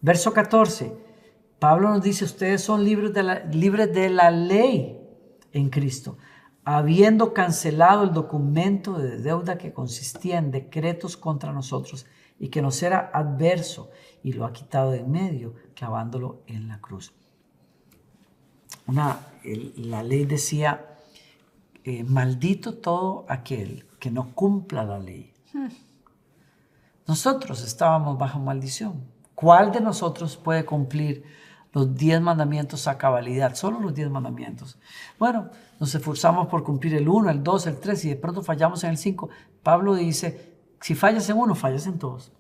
S1: Verso 14, Pablo nos dice, ustedes son libres de la ley en Cristo, habiendo cancelado el documento de deuda que consistía en decretos contra nosotros y que nos era adverso, y lo ha quitado de en medio, clavándolo en la cruz. La ley decía, maldito todo aquel que no cumpla la ley. Nosotros estábamos bajo maldición. ¿Cuál de nosotros puede cumplir los 10 mandamientos a cabalidad? Solo los 10 mandamientos. Bueno, nos esforzamos por cumplir el 1, el 2, el 3 y de pronto fallamos en el 5. Pablo dice, si fallas en uno, fallas en todos.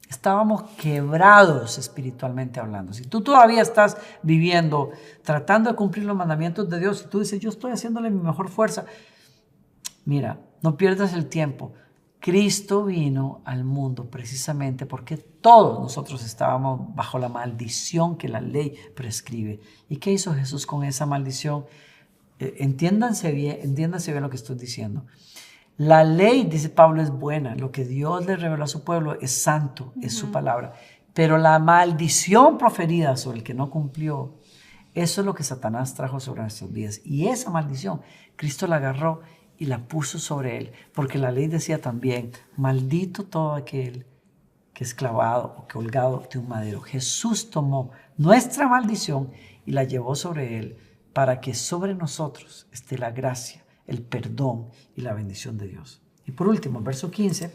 S1: Estábamos quebrados espiritualmente hablando. Si tú todavía estás viviendo, tratando de cumplir los mandamientos de Dios y tú dices, yo estoy haciéndole mi mejor fuerza, mira, no pierdas el tiempo. Cristo vino al mundo precisamente porque todos nosotros estábamos bajo la maldición que la ley prescribe. ¿Y qué hizo Jesús con esa maldición? Entiéndanse bien lo que estoy diciendo. La ley, dice Pablo, es buena. Lo que Dios le reveló a su pueblo es santo, es su palabra. Pero la maldición proferida sobre el que no cumplió, eso es lo que Satanás trajo sobre nuestras vidas. Y esa maldición, Cristo la agarró y la puso sobre él, porque la ley decía también, maldito todo aquel que es clavado o colgado de un madero. Jesús tomó nuestra maldición y la llevó sobre él para que sobre nosotros esté la gracia, el perdón y la bendición de Dios. Y por último, verso 15.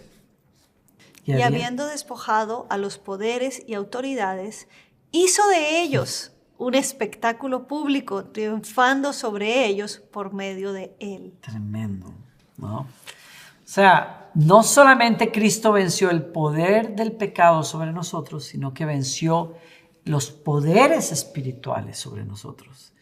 S2: Y habiendo despojado a los poderes y autoridades, hizo de ellos un espectáculo público, triunfando sobre ellos por medio de él.
S1: Tremendo, ¿no? O sea, no solamente Cristo venció el poder del pecado sobre nosotros, sino que venció los poderes espirituales sobre nosotros.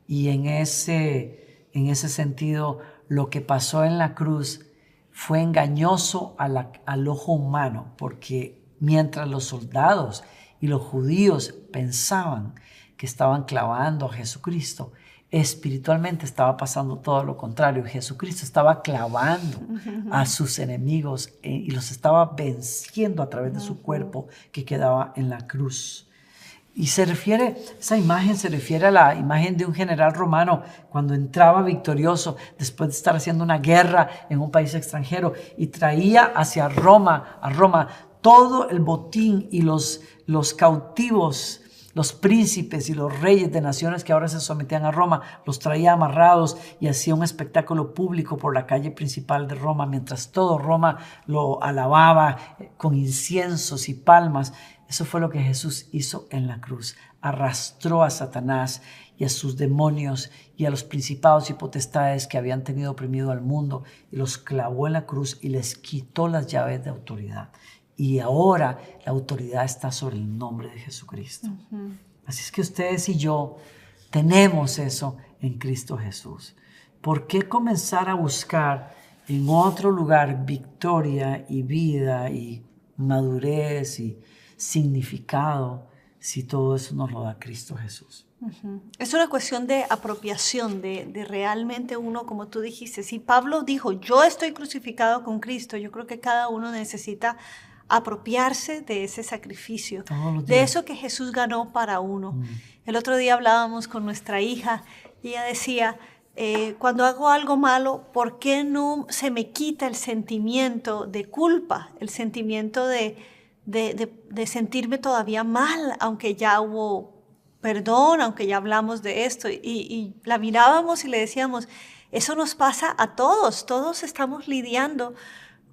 S1: Y en ese sentido, lo que pasó en la cruz fue engañoso al ojo humano, porque mientras los soldados y los judíos pensaban que estaban clavando a Jesucristo, espiritualmente estaba pasando todo lo contrario. Jesucristo estaba clavando a sus enemigos y los estaba venciendo a través de su cuerpo que quedaba en la cruz. Y esa imagen se refiere a la imagen de un general romano cuando entraba victorioso después de estar haciendo una guerra en un país extranjero y traía hacia Roma, todo el botín y los cautivos, los príncipes y los reyes de naciones que ahora se sometían a Roma, los traía amarrados y hacía un espectáculo público por la calle principal de Roma, mientras todo Roma lo alababa con inciensos y palmas. Eso fue lo que Jesús hizo en la cruz. Arrastró a Satanás y a sus demonios y a los principados y potestades que habían tenido oprimido al mundo y los clavó en la cruz y les quitó las llaves de autoridad. Y ahora la autoridad está sobre el nombre de Jesucristo. Así es que ustedes y yo tenemos eso en Cristo Jesús. ¿Por qué comenzar a buscar en otro lugar victoria y vida y madurez y significado si todo eso nos lo da Cristo Jesús?
S2: Es una cuestión de apropiación, de realmente uno, como tú dijiste, si Pablo dijo, yo estoy crucificado con Cristo, yo creo que cada uno necesita apropiarse de ese sacrificio,
S1: Todos los
S2: de
S1: días.
S2: eso que Jesús ganó para uno. El otro día hablábamos con nuestra hija y ella decía, cuando hago algo malo, ¿por qué no se me quita el sentimiento de culpa, el sentimiento de sentirme todavía mal, aunque ya hubo perdón, aunque ya hablamos de esto? Y la mirábamos y le decíamos, eso nos pasa a todos, todos estamos lidiando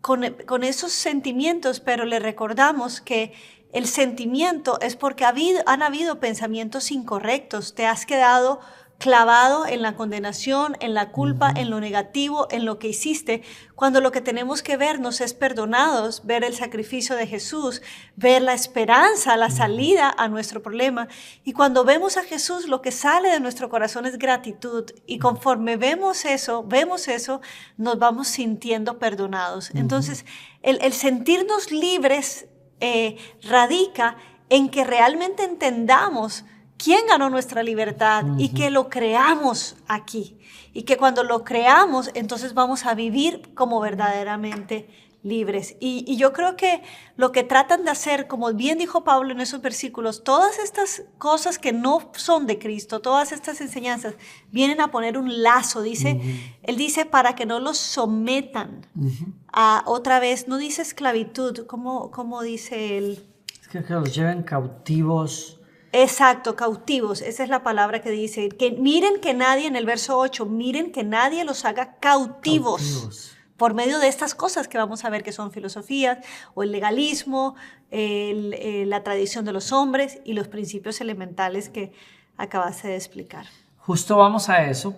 S2: con esos sentimientos, pero le recordamos que el sentimiento es porque han habido pensamientos incorrectos, te has quedado clavado en la condenación, en la culpa, en lo negativo, en lo que hiciste, cuando lo que tenemos que vernos es perdonados, ver el sacrificio de Jesús, ver la esperanza, la salida a nuestro problema. Y cuando vemos a Jesús, lo que sale de nuestro corazón es gratitud. Y conforme vemos eso, nos vamos sintiendo perdonados. Entonces, el sentirnos libres radica en que realmente entendamos quién ganó nuestra libertad y que lo creamos aquí. Y que cuando lo creamos, entonces vamos a vivir como verdaderamente libres. Y yo creo que lo que tratan de hacer, como bien dijo Pablo en esos versículos, todas estas cosas que no son de Cristo, todas estas enseñanzas, vienen a poner un lazo, dice, él dice, para que no los sometan a otra vez, no dice esclavitud, ¿cómo dice él?
S1: Es que los lleven cautivos.
S2: Exacto, cautivos, esa es la palabra que dice, que miren que nadie, en el verso 8, miren que nadie los haga cautivos. Por medio de estas cosas que vamos a ver que son filosofías o el legalismo, la tradición de los hombres y los principios elementales que acabaste de explicar.
S1: Justo vamos a eso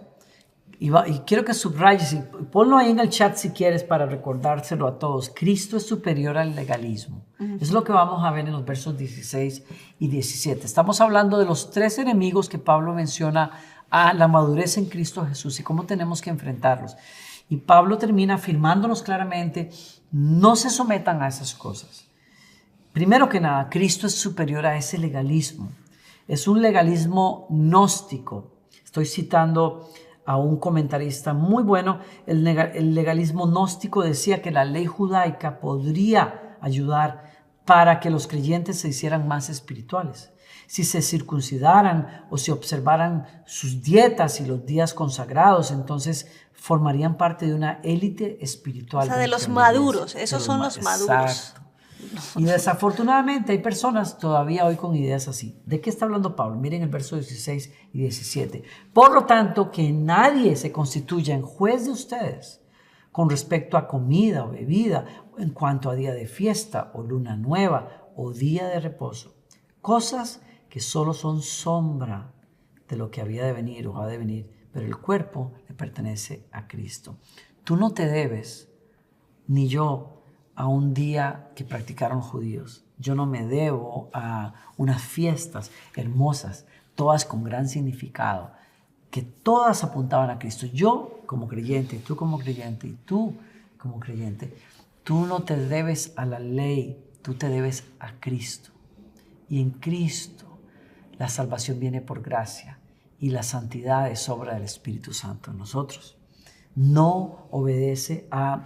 S1: y quiero que subrayes y ponlo ahí en el chat si quieres para recordárselo a todos. Cristo es superior al legalismo. Es lo que vamos a ver en los versos 16 y 17. Estamos hablando de los 3 enemigos que Pablo menciona a la madurez en Cristo Jesús y cómo tenemos que enfrentarlos. Y Pablo termina afirmándonos claramente, no se sometan a esas cosas. Primero que nada, Cristo es superior a ese legalismo. Es un legalismo gnóstico. Estoy citando a un comentarista muy bueno. El legalismo gnóstico decía que la ley judaica podría ayudar para que los creyentes se hicieran más espirituales. Si se circuncidaran o si observaran sus dietas y los días consagrados, entonces formarían parte de una élite espiritual.
S2: O sea, de los maduros, esos son los maduros.
S1: Exacto. Y desafortunadamente hay personas todavía hoy con ideas así. ¿De qué está hablando Pablo? Miren el verso 16 y 17. Por lo tanto, que nadie se constituya en juez de ustedes con respecto a comida o bebida, en cuanto a día de fiesta o luna nueva o día de reposo. Cosas que solo son sombra de lo que había de venir o ha de venir, pero el cuerpo le pertenece a Cristo. Tú no te debes, ni yo, a un día que practicaron judíos. Yo no me debo a unas fiestas hermosas, todas con gran significado, que todas apuntaban a Cristo. Yo como creyente, tú como creyente y tú como creyente, tú no te debes a la ley, tú te debes a Cristo. Y en Cristo la salvación viene por gracia y la santidad es obra del Espíritu Santo en nosotros. No obedece a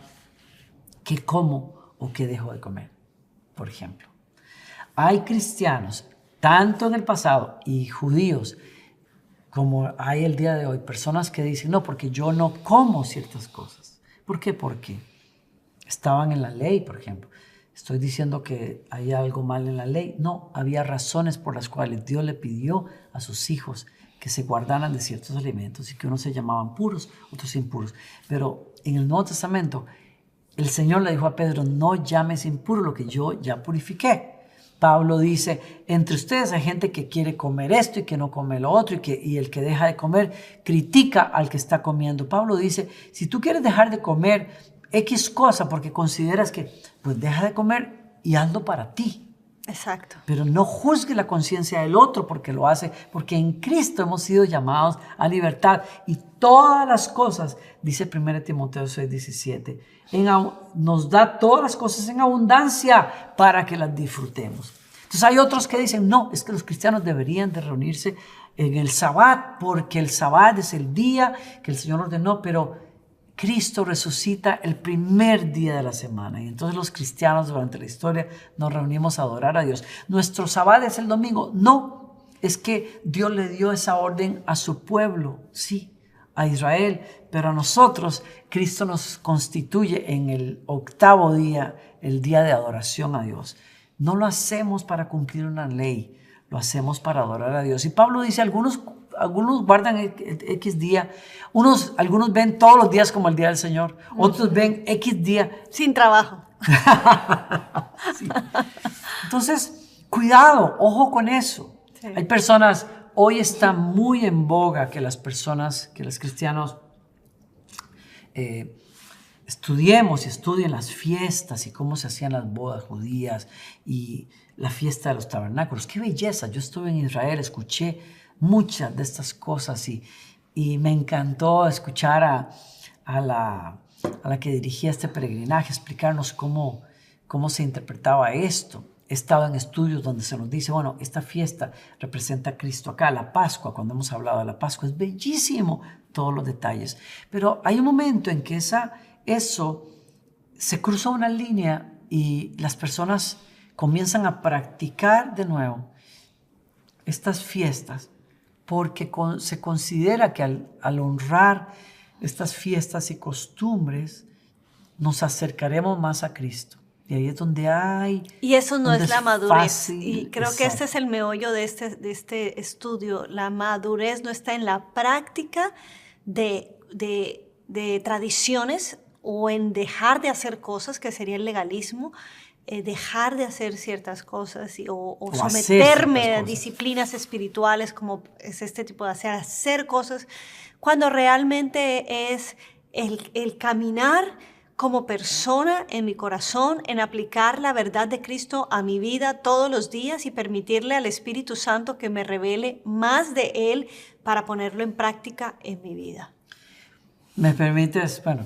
S1: qué como o qué dejo de comer, por ejemplo. Hay cristianos, tanto en el pasado y judíos, como hay el día de hoy, personas que dicen, no, porque yo no como ciertas cosas. ¿Por qué? Porque estaban en la ley, por ejemplo. ¿Estoy diciendo que hay algo mal en la ley? No, había razones por las cuales Dios le pidió a sus hijos que se guardaran de ciertos alimentos y que unos se llamaban puros, otros impuros. Pero en el Nuevo Testamento, el Señor le dijo a Pedro, no llames impuro lo que yo ya purifiqué. Pablo dice, entre ustedes hay gente que quiere comer esto y que no come lo otro y el que deja de comer critica al que está comiendo. Pablo dice, si tú quieres dejar de comer X cosa porque consideras que, pues deja de comer y hazlo para ti.
S2: Exacto. Pero
S1: no juzgue la conciencia del otro porque lo hace, porque en Cristo hemos sido llamados a libertad y todas las cosas, dice 1 Timoteo 6:17, nos da todas las cosas en abundancia para que las disfrutemos. Entonces hay otros que dicen, no, es que los cristianos deberían de reunirse en el Sabbat, porque el Sabbat es el día que el Señor ordenó, pero Cristo resucita el primer día de la semana. Y entonces los cristianos durante la historia nos reunimos a adorar a Dios. ¿Nuestro Sabbat es el domingo? No, es que Dios le dio esa orden a su pueblo, sí, a Israel, pero a nosotros Cristo nos constituye en el octavo día, el día de adoración a Dios. No lo hacemos para cumplir una ley, lo hacemos para adorar a Dios. Y Pablo dice, algunos guardan X día, algunos ven todos los días como el día del Señor, otros ven X día.
S2: Sin trabajo.
S1: Sí. Entonces, cuidado, ojo con eso. Sí. Hay personas, hoy está muy en boga que los cristianos estudiemos y estudien las fiestas y cómo se hacían las bodas judías y la fiesta de los tabernáculos. ¡Qué belleza! Yo estuve en Israel, escuché muchas de estas cosas y me encantó escuchar a la que dirigía este peregrinaje explicarnos cómo se interpretaba esto. He estado en estudios donde se nos dice, bueno, esta fiesta representa a Cristo acá, la Pascua, cuando hemos hablado de la Pascua, es bellísimo todos los detalles, pero hay un momento en que eso se cruza una línea y las personas comienzan a practicar de nuevo estas fiestas porque se considera que al honrar estas fiestas y costumbres nos acercaremos más a Cristo. Y ahí es donde hay...
S2: Y eso no es la madurez.
S1: Fácil,
S2: y creo que este es el meollo de este estudio. La madurez no está en la práctica de tradiciones o en dejar de hacer cosas, que sería el legalismo, dejar de hacer ciertas cosas o someterme a disciplinas espirituales como es este tipo de hacer cosas, cuando realmente es el caminar como persona en mi corazón, en aplicar la verdad de Cristo a mi vida todos los días y permitirle al Espíritu Santo que me revele más de Él para ponerlo en práctica en mi vida.
S1: ¿Me permites? Bueno,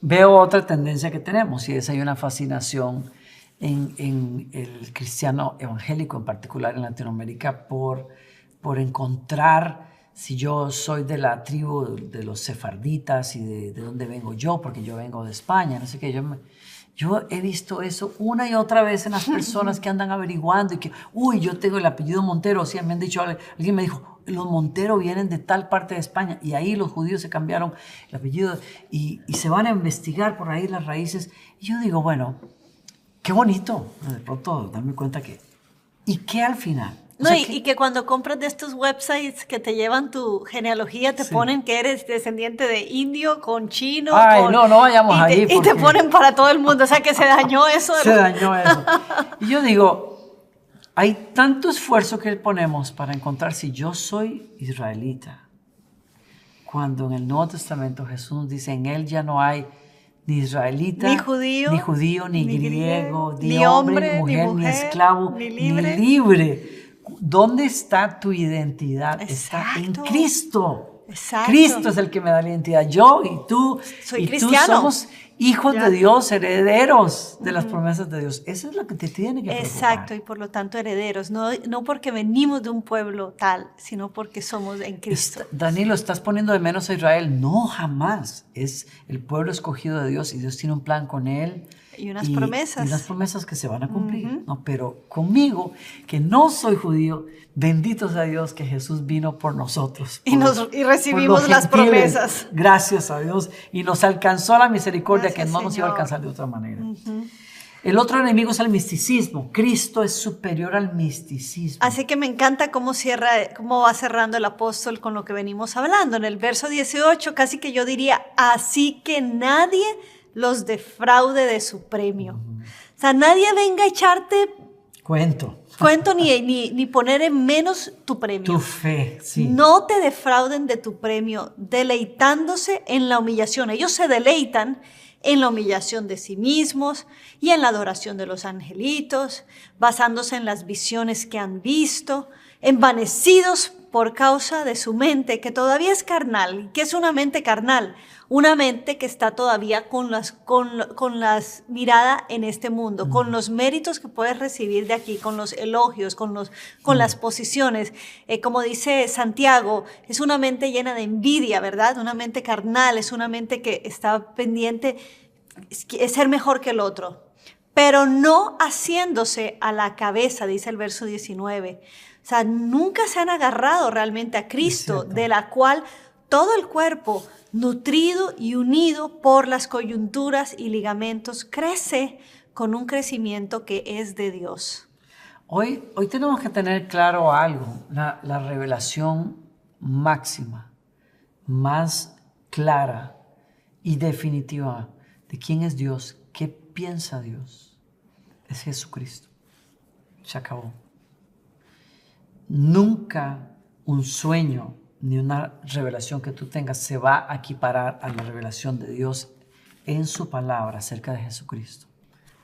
S1: veo otra tendencia que tenemos y es hay una fascinación en el cristiano evangélico, en particular en Latinoamérica, por encontrar si yo soy de la tribu de los sefarditas y de dónde vengo yo, porque yo vengo de España, no sé qué. Yo he visto eso una y otra vez en las personas que andan averiguando y que, yo tengo el apellido Montero. O sea, me han dicho, alguien me dijo, los Montero vienen de tal parte de España y ahí los judíos se cambiaron el apellido y se van a investigar por ahí las raíces. Y yo digo, bueno, qué bonito de pronto darme cuenta que... ¿Y qué al final?
S2: No, y que cuando compras de estos websites que te llevan tu genealogía, te ponen que eres descendiente de indio con chino.
S1: No vayamos ahí.
S2: Y te ponen para todo el mundo, o sea que se dañó eso.
S1: Se dañó eso. Y yo digo, hay tanto esfuerzo que ponemos para encontrar si yo soy israelita, cuando en el Nuevo Testamento Jesús nos dice, en él ya no hay ni israelita, ni judío, ni griego, ni hombre, ni mujer, ni esclavo, ni libre. ¿Dónde está tu identidad? Exacto. Está en Cristo.
S2: Exacto.
S1: Cristo es el que me da la identidad. Yo y tú, somos hijos de Dios, herederos de las promesas de Dios. Eso es lo que te tiene que preocupar.
S2: Exacto, y por lo tanto herederos. No porque venimos de un pueblo tal, sino porque somos en Cristo.
S1: Danilo, ¿estás poniendo de menos a Israel? No, jamás. Es el pueblo escogido de Dios y Dios tiene un plan con él.
S2: Y unas promesas.
S1: Y unas promesas que se van a cumplir. No, pero conmigo, que no soy judío, bendito sea Dios que Jesús vino por nosotros.
S2: Y recibimos las promesas.
S1: Gracias a Dios. Y nos alcanzó la misericordia que no nos iba a alcanzar de otra manera. El otro enemigo es el misticismo. Cristo es superior al misticismo.
S2: Así que me encanta cómo va cerrando el apóstol con lo que venimos hablando. En el verso 18 casi que yo diría, así que nadie los defraude de su premio. O sea, nadie venga a echarte cuento ni poner en menos tu premio.
S1: Tu fe, sí.
S2: No te defrauden de tu premio, deleitándose en la humillación. Ellos se deleitan en la humillación de sí mismos y en la adoración de los angelitos, basándose en las visiones que han visto, envanecidos por causa de su mente, que todavía es carnal. ¿Qué es una mente carnal? Una mente que está todavía con las mirada en este mundo, con los méritos que puedes recibir de aquí, con los elogios, con las posiciones. Como dice Santiago, es una mente llena de envidia, ¿verdad? Una mente carnal, es una mente que está pendiente, es ser mejor que el otro, pero no haciéndose a la cabeza, dice el verso 19. O sea, nunca se han agarrado realmente a Cristo, de la cual todo el cuerpo, nutrido y unido por las coyunturas y ligamentos, crece con un crecimiento que es de Dios.
S1: Hoy tenemos que tener claro algo, la revelación máxima, más clara y definitiva de quién es Dios, qué piensa Dios, es Jesucristo. Se acabó. Nunca un sueño ni una revelación que tú tengas se va a equiparar a la revelación de Dios en su palabra acerca de Jesucristo.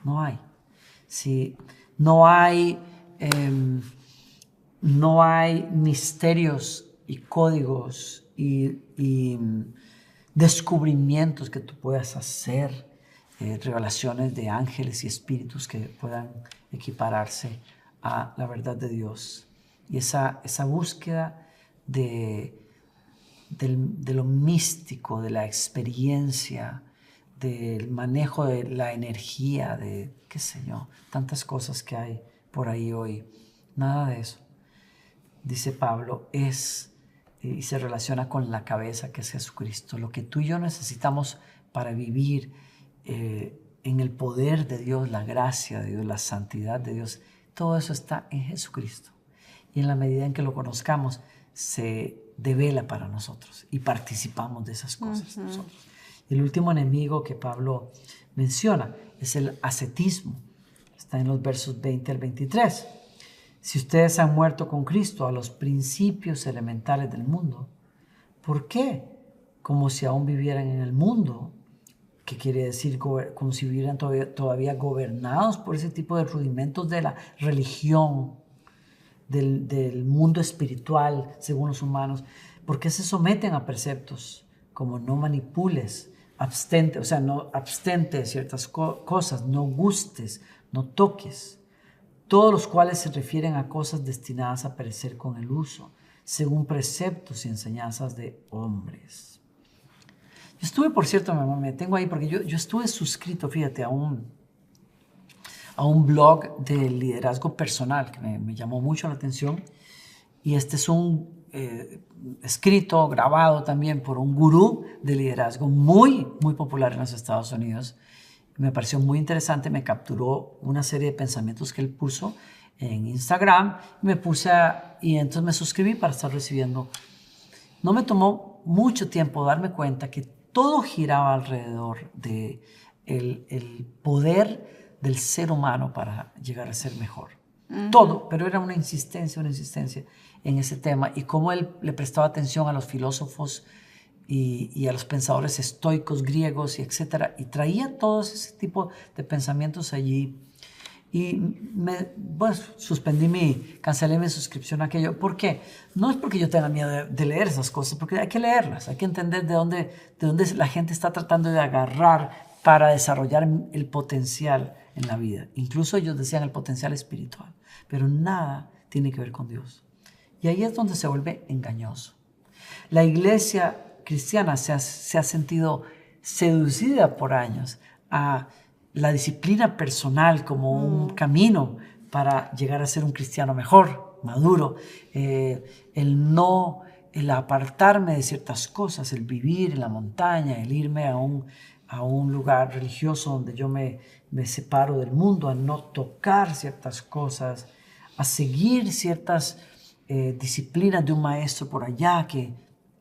S1: No hay. Si no hay misterios y códigos y descubrimientos que tú puedas hacer, revelaciones de ángeles y espíritus que puedan equipararse a la verdad de Dios. Y esa búsqueda de lo místico, de la experiencia, del manejo de la energía, de qué sé yo, tantas cosas que hay por ahí hoy. Nada de eso, dice Pablo, es y se relaciona con la cabeza que es Jesucristo. Lo que tú y yo necesitamos para vivir en el poder de Dios, la gracia de Dios, la santidad de Dios, todo eso está en Jesucristo. Y en la medida en que lo conozcamos, se devela para nosotros y participamos de esas cosas nosotros. El último enemigo que Pablo menciona es el ascetismo. Está en los versos 20 al 23. Si ustedes han muerto con Cristo a los principios elementales del mundo, ¿por qué? Como si aún vivieran en el mundo, que quiere decir como si vivieran todavía gobernados por ese tipo de rudimentos de la religión, del mundo espiritual según los humanos. ¿Por qué se someten a preceptos como no manipules, abstente de ciertas cosas, no gustes, no toques? Todos los cuales se refieren a cosas destinadas a perecer con el uso, según preceptos y enseñanzas de hombres. Yo estuve, por cierto, me tengo ahí, porque yo estuve suscrito, fíjate, a un blog de liderazgo personal que me llamó mucho la atención. Y este es un escrito, grabado también por un gurú de liderazgo muy, muy popular en los Estados Unidos. Me pareció muy interesante, me capturó una serie de pensamientos que él puso en Instagram. Y entonces me suscribí para estar recibiendo. No me tomó mucho tiempo darme cuenta que todo giraba alrededor de el poder del ser humano para llegar a ser mejor. Todo, pero era una insistencia en ese tema, y cómo él le prestaba atención a los filósofos y a los pensadores estoicos griegos, y etcétera, y traía todo ese tipo de pensamientos allí. Y cancelé mi suscripción a aquello. ¿Por qué? No es porque yo tenga miedo de leer esas cosas, porque hay que leerlas, hay que entender de dónde la gente está tratando de agarrar para desarrollar el potencial en la vida. Incluso ellos decían el potencial espiritual, pero nada tiene que ver con Dios. Y ahí es donde se vuelve engañoso. La iglesia cristiana se ha sentido seducida por años a la disciplina personal como un camino para llegar a ser un cristiano mejor, maduro. El apartarme de ciertas cosas, el vivir en la montaña, el irme a un lugar religioso donde yo me separo del mundo, a no tocar ciertas cosas, a seguir ciertas disciplinas de un maestro por allá,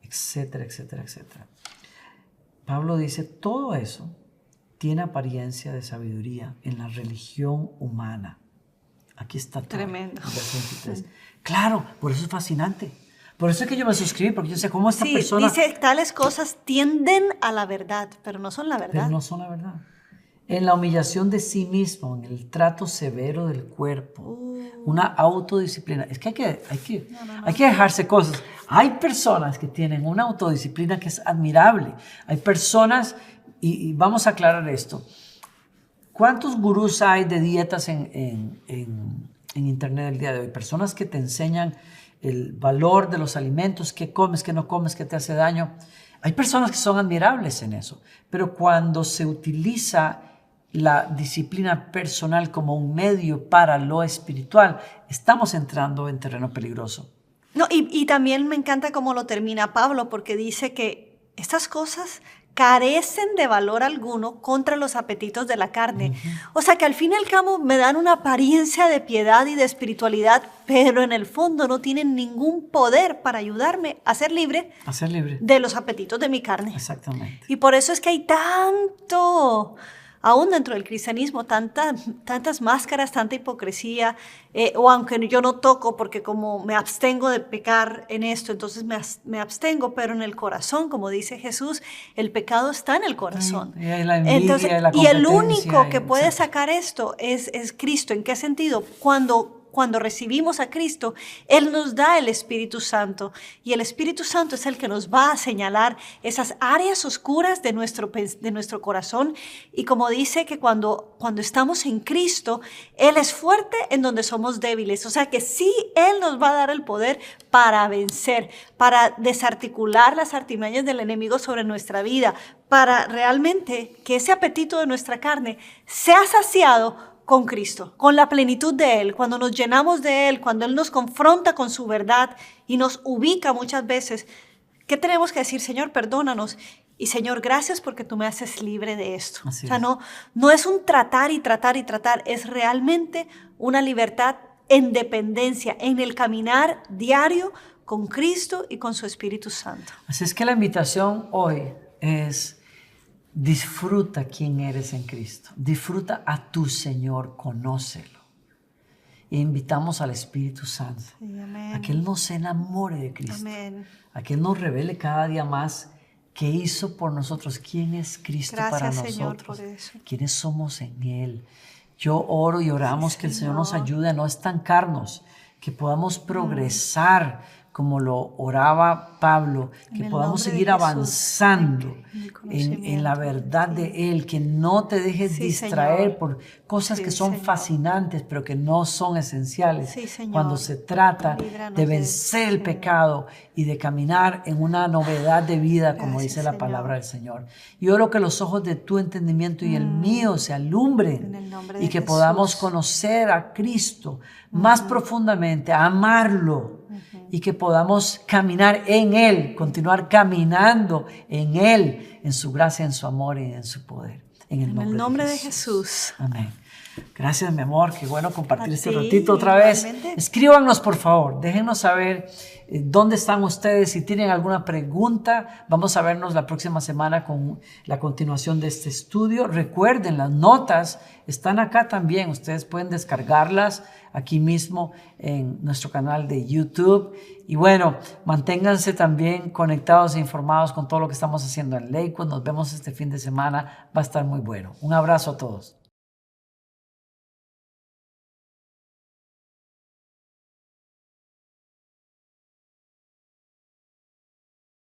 S1: etcétera, etcétera, etcétera. Pablo dice, todo eso tiene apariencia de sabiduría en la religión humana. Aquí está todo.
S2: Tremendo.
S1: Verso 23. Claro, por eso es fascinante. Por eso es que yo me suscribí, porque yo sé cómo esta persona...
S2: dice, tales cosas tienden a la verdad, pero no son la verdad.
S1: Pero no son la verdad. en la humillación de sí mismo, en el trato severo del cuerpo, una autodisciplina. Es que hay que dejarse cosas. Hay personas que tienen una autodisciplina que es admirable. Hay personas, y vamos a aclarar esto, ¿cuántos gurús hay de dietas en internet el día de hoy? Personas que te enseñan el valor de los alimentos, qué comes, qué no comes, qué te hace daño. Hay personas que son admirables en eso, pero cuando se utiliza la disciplina personal como un medio para lo espiritual, estamos entrando en terreno peligroso.
S2: No, y también me encanta cómo lo termina Pablo, porque dice que estas cosas carecen de valor alguno contra los apetitos de la carne. O sea que al fin y al cabo me dan una apariencia de piedad y de espiritualidad, pero en el fondo no tienen ningún poder para ayudarme a ser libre de los apetitos de mi carne.
S1: Exactamente.
S2: Y por eso es que hay tanto, aún dentro del cristianismo, tantas máscaras, tanta hipocresía, o aunque yo no toco, porque como me abstengo de pecar en esto, entonces me abstengo, pero en el corazón, como dice Jesús, el pecado está en el corazón.
S1: Y la envidia,
S2: Entonces,
S1: la
S2: y el
S1: competencia,
S2: único que puede sacar esto es Cristo. ¿En qué sentido? Cuando recibimos a Cristo, Él nos da el Espíritu Santo, y el Espíritu Santo es el que nos va a señalar esas áreas oscuras de nuestro corazón. Y como dice que cuando estamos en Cristo, Él es fuerte en donde somos débiles. O sea que sí, Él nos va a dar el poder para vencer, para desarticular las artimañas del enemigo sobre nuestra vida, para realmente que ese apetito de nuestra carne sea saciado con Cristo, con la plenitud de Él. Cuando nos llenamos de Él, cuando Él nos confronta con su verdad y nos ubica muchas veces, ¿qué tenemos que decir? Señor, perdónanos. Y Señor, gracias porque tú me haces libre de esto.
S1: Así
S2: o sea,
S1: es.
S2: no es un tratar y tratar y tratar, es realmente una libertad en dependencia, en el caminar diario con Cristo y con su Espíritu Santo.
S1: Así es que la invitación hoy es: disfruta quién eres en Cristo. Disfruta a tu Señor, conócelo. E invitamos al Espíritu Santo a que Él nos enamore de Cristo.
S2: Amén.
S1: A que Él nos revele cada día más qué hizo por nosotros, quién es Cristo para
S2: Gracias, Señor,
S1: nosotros,
S2: por eso.
S1: quiénes somos en Él. Yo oro y oramos que el Señor nos ayude a no estancarnos, que podamos progresar como lo oraba Pablo, que podamos seguir avanzando en la verdad de Él, que no te dejes distraer
S2: Señor.
S1: por cosas que son
S2: Señor.
S1: fascinantes, pero que no son esenciales.
S2: Señor.
S1: Cuando se trata
S2: Líbranos
S1: de
S2: de
S1: vencer
S2: eso,
S1: el
S2: Señor.
S1: pecado y de caminar en una novedad de vida, como
S2: Gracias,
S1: dice la
S2: Señor.
S1: palabra del Señor. Y oro que los ojos de tu entendimiento y el mío se alumbren,
S2: En el nombre
S1: y
S2: de
S1: que
S2: Jesús.
S1: podamos conocer a Cristo más profundamente, amarlo, y que podamos caminar en Él, continuar caminando en Él, en su gracia, en su amor y en su poder. En el nombre
S2: de Jesús.
S1: Amén. Gracias, mi amor. Qué bueno compartir
S2: A
S1: este
S2: ti,
S1: ratito otra vez.
S2: igualmente.
S1: Escríbanos, por favor. Déjenos saber dónde están ustedes. Si tienen alguna pregunta, vamos a vernos la próxima semana con la continuación de este estudio. Recuerden, las notas están acá también. Ustedes pueden descargarlas aquí mismo en nuestro canal de YouTube. Y bueno, manténganse también conectados e informados con todo lo que estamos haciendo en Lakewood. Nos vemos este fin de semana. Va a estar muy bueno. Un abrazo a todos.